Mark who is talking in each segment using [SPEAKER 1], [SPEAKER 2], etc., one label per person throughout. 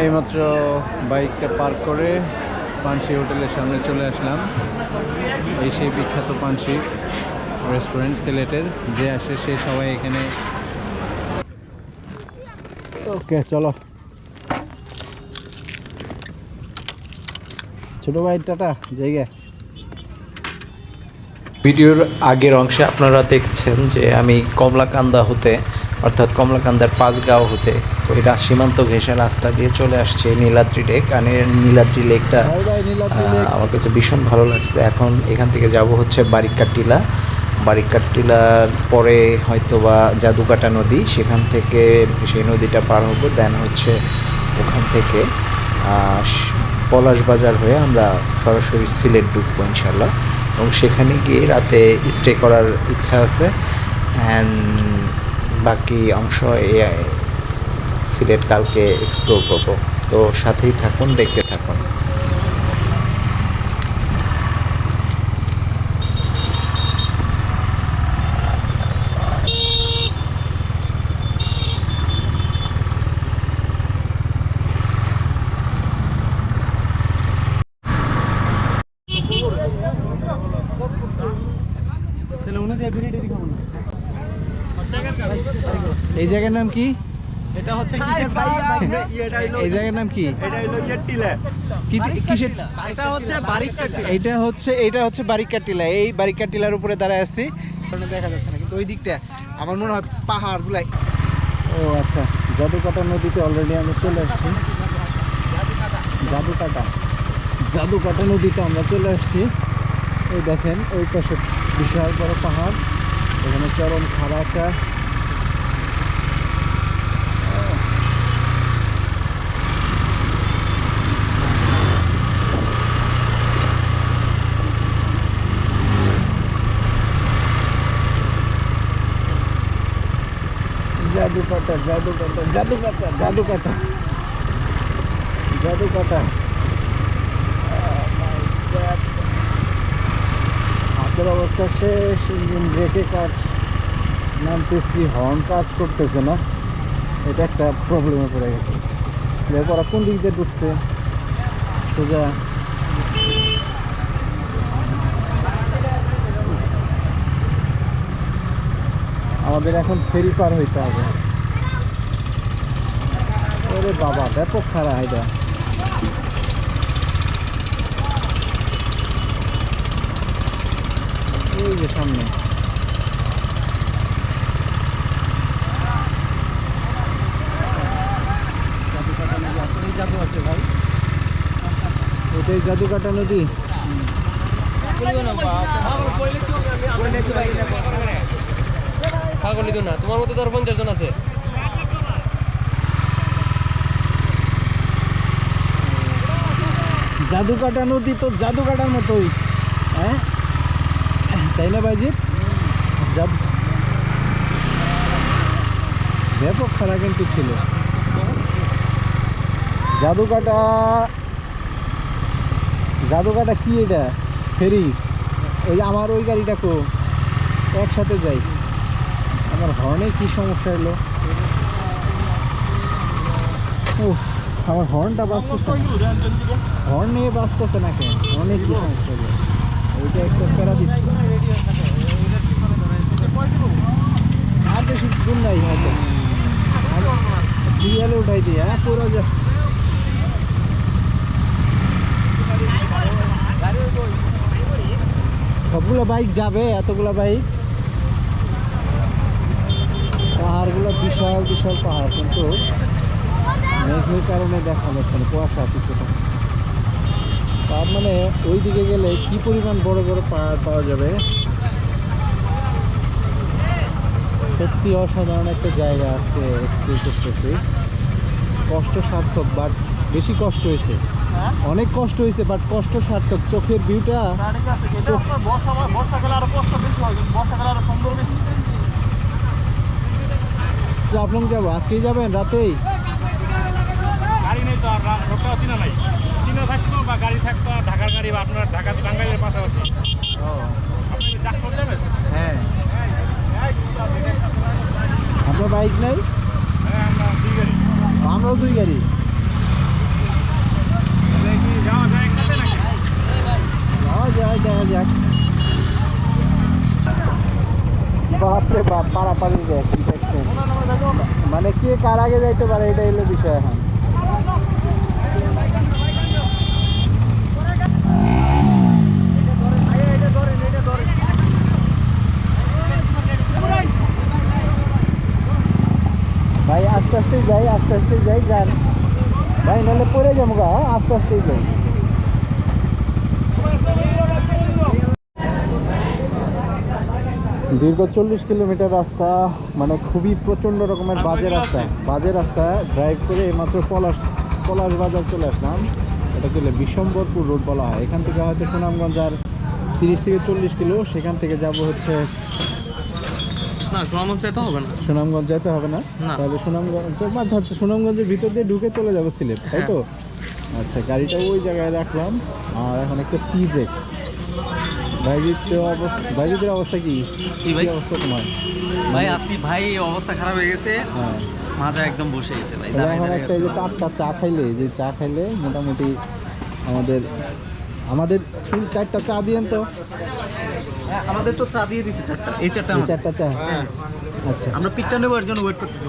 [SPEAKER 1] এইমাত্র বাইকটা পার্ক করে পানসি হোটেলের সামনে চলে আসলাম। এই সেই বিখ্যাত পানসি রেস্টুরেন্ট সিলেটের, যে আসে সে সবাই এখানে। ওকে চলো ছোট ভাই, টাটা, জায়গা।
[SPEAKER 2] ভিডিওর আগের অংশে আপনারা দেখছেন যে আমি কমলাকান্দা হতে, অর্থাৎ কমলাকান্দার পাঁচগাঁও হতে ওই সীমান্ত ঘেঁষা রাস্তা দিয়ে চলে আসছে নীলাদ্রি লেক। আর নীলাদ্রি লেকটা আমার কাছে ভীষণ ভালো লাগছে। এখন এখান থেকে যাব হচ্ছে বারিক্কা টিলা। বারিক্কা টিলার পরে হয়তো বা জাদুকাটা নদী, সেখান থেকে সেই নদীটা পার হবো। দেন হচ্ছে ওখান থেকে পলাশ বাজার হয়ে আমরা সরাসরি সিলেট ঢুকবো ইনশাল্লাহ। এবং সেখানে গিয়ে রাতে স্টে করার ইচ্ছা আছে। অ্যান্ড বাকি অংশ সিলেট কালকে এক্সপ্লোর করবো। তো সাথেই থাকুন, দেখতে থাকুন।
[SPEAKER 1] এই জায়গার নাম কি?
[SPEAKER 3] এটা হচ্ছে
[SPEAKER 1] এই জায়গার নাম কি?
[SPEAKER 3] এটা হলো ইয়েটিলা।
[SPEAKER 1] কিসের?
[SPEAKER 3] এটা হচ্ছে বারিক্কা টিলা।
[SPEAKER 1] এটা হচ্ছে বারিক্কা টিলা। এই বারিক্কা টিলার উপরে দাঁড়ায় আছি, দেখা যাচ্ছে না, কিন্তু ওই দিকটা আমার মনে হয় পাহাড়গুলাই। ও আচ্ছা, জাদুকাটা নদীতে অলরেডি আমরা চলে আসছি। জাদুকাটা নদীতে আমরা চলে আসছি। ওই দেখেন ওই পাশে বিশাল বড় পাহাড়, এখানে চরম খাড়া একটা জাদুকাটা। হাতের অবস্থা শেষ, ইঞ্জিন ব্রেকে কাজ নামতেছি, হর্ন কাজ করতেছে না, এটা একটা প্রবলেমে পড়ে গেছে। এরপর কোন দিক দিয়ে ঢুকছে সোজা। আমাদের এখন ফেরি পার হইতে হবে। ওরে বাবা, ব্যাপক খারাপ এটা। এই যে সামনে জাদু আছে ভাই, ওটাই জাদুকাটা নদী।
[SPEAKER 4] না তোমার মতো ধর 50 জন আছে।
[SPEAKER 1] জাদুকাটা নদী তো জাদুকাটার মতোই, হ্যাঁ তাই না ভাইজিৎ? ব্যাপক খারাপ কিন্তু ছিল জাদুকাটা কি এটা? ফেরি? ওই আমার ওই গাড়িটা কো, একসাথে যাই। আমার হর্নে কি সমস্যা এলো? আমার হর্নটা বাঁচতেছে না, হর্ন নিয়ে বাঁচতেছে না কেন? হর্নে কি সমস্যা এলো? ওইটা একটু প্যারা দিচ্ছে। আর বেশি দূর নাই, হয়তো সিরিয়ালে উঠাই দিই। হ্যাঁ পুরো যা সবগুলো বাইক যাবে, এতগুলো বাইক। পাহাড়গুলো বিশাল বিশাল পাহাড়, কিন্তু মেঘের কারণে দেখা যাচ্ছে না, কুয়াশা কিছুটা। তার মানে ওই দিকে গেলে কি পরিমাণ বড় বড় পাহাড় পাওয়া যাবে। সত্যি অসাধারণ একটা জায়গা আজকে এক্সপ্লোর করতেছি। কষ্ট সার্থক, বাট বেশি কষ্ট হয়েছে, অনেক কষ্ট হয়েছে, বাট কষ্ট সার্থক। চোখের ভিউটা
[SPEAKER 3] বর্ষাকালে আরো কষ্ট বেশি হয়, বর্ষাকালে আরো সুন্দর বেশি।
[SPEAKER 1] আপনার যাবো, আজকেই যাবেন রাতেই?
[SPEAKER 3] গাড়ি নেই তো, আর রোডটাও চিনা নাই। চিনা থাকতো বা গাড়ি থাকতো, ঢাকার গাড়ি বা আপনার ঢাকা টাঙ্গাইলের পাশাপাশি। আপনি চাষ করতে যাবেন?
[SPEAKER 1] হ্যাঁ। আপনার বাইক নাই?
[SPEAKER 3] হ্যাঁ, আমরা 2 গাড়ি।
[SPEAKER 1] আমরাও 2 গাড়ি। পারাপারি যায় কিন্তু exchange। মানে কে কার আগে যাইতে পারে এটা হলো বিষয় এখন। ভাই আস্তে আস্তে যাই যান ভাই, নাহলে পড়ে যাবো গা, আস্তে আস্তেই যাই। দীর্ঘ 40 কিলোমিটার রাস্তা, মানে খুবই প্রচণ্ড রকমের বাজে রাস্তা ড্রাইভ করে এইমাত্র পলাশ বাজার চলে আসলাম। এটা চলে বিশম্বরপুর রোড বলা হয়। এখান থেকে হয়তো সুনামগঞ্জ আর 30 থেকে 40 কিলো, সেখান থেকে যাব হচ্ছে
[SPEAKER 4] না সুনামগঞ্জ যেতে হবে না।
[SPEAKER 1] সুনামগঞ্জ যেতে হবে না, তাহলে সুনামগঞ্জের ভিতর দিয়ে ঢুকে চলে যাবো সিলেট, তাই তো? আচ্ছা, গাড়িটা ওই জায়গায় রাখলাম। আর এখন একটা টি ব্রেক। ভাইজিদের অবস্থা কি
[SPEAKER 4] ভাই?
[SPEAKER 1] অবস্থা তোমার?
[SPEAKER 4] ভাই আসি ভাই, অবস্থা খারাপ হয়ে গেছে,
[SPEAKER 1] হ্যাঁ,
[SPEAKER 4] মাথা একদম বসে গেছে ভাই।
[SPEAKER 1] এখন একটা এই যে টাটকা চা খাইলে মোটামুটি আমাদের 3-4টা চা দিয়েন তো।
[SPEAKER 4] আমাদের তো চা দিয়ে দিছে 4টা, এই 4টা আমাদের।
[SPEAKER 1] 4টা চা, আচ্ছা।
[SPEAKER 4] আমরা পিকচার নেবো, এর জন্য ওয়েট করতেছি।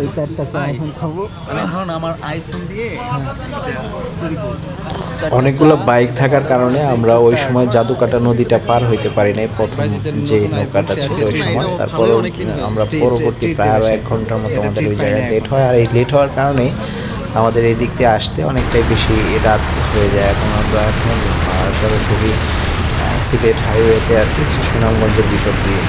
[SPEAKER 1] এই 4টা চা এখন খাবো।
[SPEAKER 4] আমি এখন আমার আইফোন দিয়ে স্টোরি করব।
[SPEAKER 2] অনেকগুলো বাইক থাকার কারণে আমরা ওই সময় জাদুকাটা নদীটা পার হইতে পারি নাই, প্রথম যে নৌকাটা ছিল ওই সময়। তারপর আমরা পরবর্তী প্রায় আরও 1 ঘন্টার মতো আমাদের ওই জায়গায় লেট হয়। আর এই লেট হওয়ার কারণে আমাদের এই দিক দিয়ে আসতে অনেকটাই বেশি রাত হয়ে যায়। আমরা এখন সরাসরি সিলেট হাইওয়েতে আছি, সুনামগঞ্জের ভিতর দিয়ে।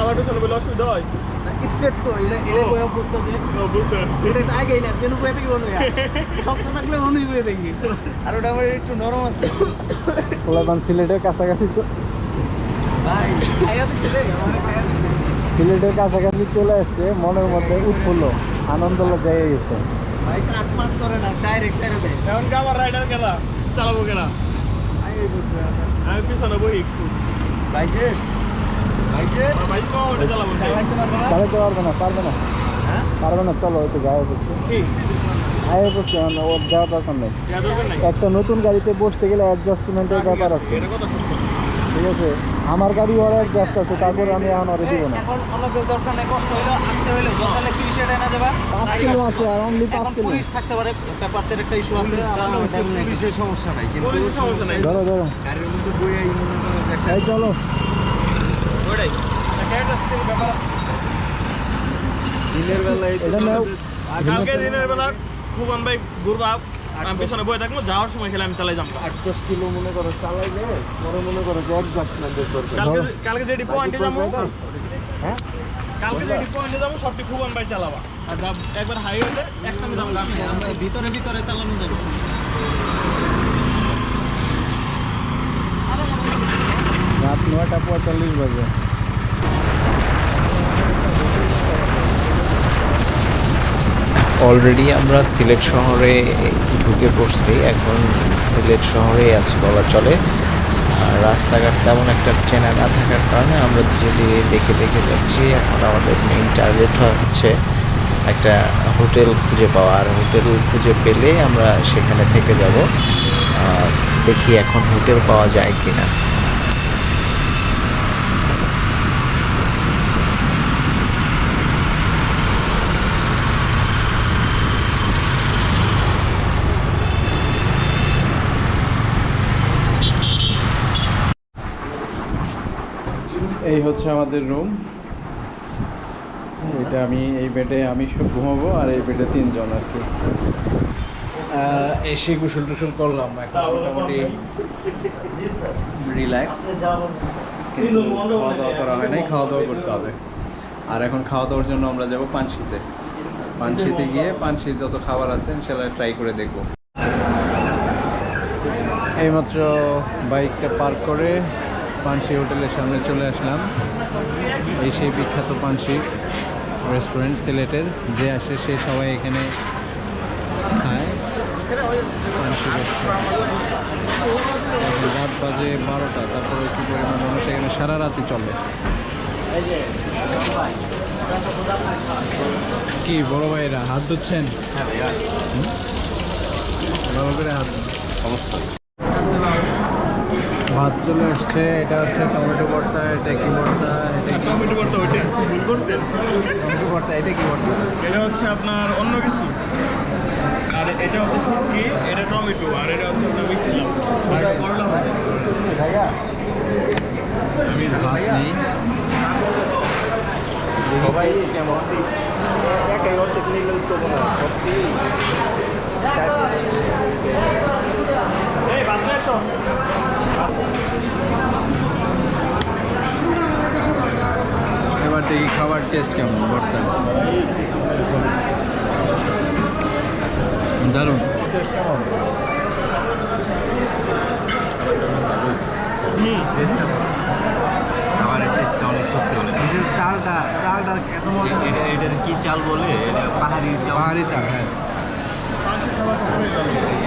[SPEAKER 3] আমার পেছনে বলে অসুবিধা হয়?
[SPEAKER 4] স্টেট তো এটা বই অবস্থা যে এটা তো আগেই না, যেন বই থেকে বলবো শক্ত থাকলে অনুই বই দেখি। আর ওটা আমার একটু নরম আছে
[SPEAKER 1] পোলাপান সিলেটের কাছাকাছি
[SPEAKER 4] ভাই, খাইয়া দিচ্ছে রে, আমার খাইয়া দিচ্ছে।
[SPEAKER 1] সিলেটের কাছাকাছি চলে আসছে, মনের মধ্যে উৎফুল্ল আনন্দ জায়গায় গেছে।
[SPEAKER 4] ভাই কাটমাট করে না, ডাইরেক্ট ছেড়ে দেয়।
[SPEAKER 3] এখন কি আমার রাইডার গেলা চালাবো কেনা? আমি পিছনে বই একটু
[SPEAKER 4] ভাইকে
[SPEAKER 3] বাইক তো ওটা চালাবো।
[SPEAKER 1] চালাতে পারবে না
[SPEAKER 4] হ্যাঁ
[SPEAKER 1] পারবে না, চলো একটু গায়ে পড়ছে গায়ে পড়ছে, মানে ওর যাওয়ার দরকার নেই। একটা নতুন গাড়িতে বসতে গেলে অ্যাডজাস্টমেন্টের ব্যাপার আছে,
[SPEAKER 3] এটা কথা সত্য।
[SPEAKER 1] ঠিক আছে? আমার গাড়ি ওর অ্যাডজাস্ট আছে, তারপরে আমি এখন ওরে দিব না।
[SPEAKER 4] এখন অনেক দরকার নেই, কষ্ট হইলো আসতে হইলো সকালে 30 টাকা না যাবা
[SPEAKER 1] 5 কিলো আছে, আর অনলি 5
[SPEAKER 4] এখন
[SPEAKER 1] কিলো।
[SPEAKER 4] পুলিশ থাকতে পারে, পেপারসের একটা ইস্যু আছে। পুলিশের সমস্যা নাই, কিন্তু
[SPEAKER 3] পুলিশের সমস্যা নাই।
[SPEAKER 1] ধরো
[SPEAKER 4] গাড়ির মধ্যে বইয়া
[SPEAKER 1] এই চলো।
[SPEAKER 3] ওইটাই একটা ব্যাপার আছে।
[SPEAKER 4] দিনের বেলায়
[SPEAKER 1] এটা নাও।
[SPEAKER 3] কালকে দিনের বেলা খুব আমি ভাই ঘুরবা, আমি পিছনে বয়ে থাকবো, যাওয়ার সময় খেলে আমি চালাই যাবো।
[SPEAKER 1] 8-10 কিলো মনে করো চালাইলে, পরে মনে করো যে অ্যাডজাস্টমেন্টের দরকার।
[SPEAKER 3] কালকে যে পয়েন্টে যাবো,
[SPEAKER 1] হ্যাঁ,
[SPEAKER 3] কালকে যে পয়েন্টে যাবো সবটি খুব আমি ভাই চালাবা। আর একবার হাইওয়েতে একসাথে যাবো।
[SPEAKER 4] আমরা ভিতরে চালানো যাবে।
[SPEAKER 1] রাত 9:45 বাজে।
[SPEAKER 2] অলরেডি আমরা সিলেট শহরে ঢুকে পড়ছি, এখন সিলেট শহরে আছি বলা চলে। আর রাস্তাঘাট তেমন একটা চেনা না থাকার কারণে আমরা ধীরে ধীরে দেখে যাচ্ছি। এখন আমাদের মেইন টার্গেট হচ্ছে একটা হোটেল খুঁজে পাওয়া, আর হোটেল খুঁজে পেলে আমরা সেখানে থেকে যাব। দেখি এখন হোটেল পাওয়া যায় কি না।
[SPEAKER 1] এই হচ্ছে আমাদের রুম। এটা এই বেডে আমি ঘুমাবো, আর এই বেডে 3 জন আর কি। এসে গোসল টোসল করলাম, এখন মোটামুটি রিল্যাক্স। কিন্তু খাওয়া দাওয়া করা হয় নাই, খাওয়া দাওয়া করতে হবে। আর এখন খাওয়া দাওয়ার জন্য আমরা যাব পানশিতে গিয়ে পানশির যত খাবার আছে সেটা ট্রাই করে দেখব। এইমাত্র বাইকটা পার্ক করে পানশি হোটেলের সামনে চলে আসলাম। এই সেই বিখ্যাত পানশি রেস্টুরেন্ট সিলেটের, যে আসে সে সবাই এখানে খায়। পানশি রাত বাজে 12টা, তারপরে কি পরিমাণ মানুষ এখানে সারা রাতই চলে। কি বড় ভাইরা হাত ধুচ্ছেন?
[SPEAKER 4] হ্যাঁ ভাইয়া
[SPEAKER 1] ভালো করে হাত ভাত চলে আসছে। এটা হচ্ছে টমেটো ভর্তা, এটা কি ভর্তা, এটা কি
[SPEAKER 3] টমেটো ভর্তা ওইটা ভুল করছেন।
[SPEAKER 1] টমেটো ভর্তা, এটা কি ভর্তা?
[SPEAKER 3] এটা হচ্ছে আপনার অন্য কিছু, আর এটা হচ্ছে শুটকি, এটা টমেটো, আর এটা হচ্ছে আপনার মিষ্টি লাউ, করলা ভাজা।
[SPEAKER 1] আমি ভাত নেই। সবাই কেমন?
[SPEAKER 3] এই বাজে এসো।
[SPEAKER 1] এবার দেখি খাবার টেস্ট কেমন ভর্তা। দারুণ টেস্ট কেমন?
[SPEAKER 4] খাবারের টেস্টটা অনেক সত্যি বলে। চালটা এত মজা। এটার কি চাল বলে? এটা পাহাড়ি চাল।
[SPEAKER 1] পাহাড়ি চাল, হ্যাঁ।
[SPEAKER 3] পাঁচশো টাকা করে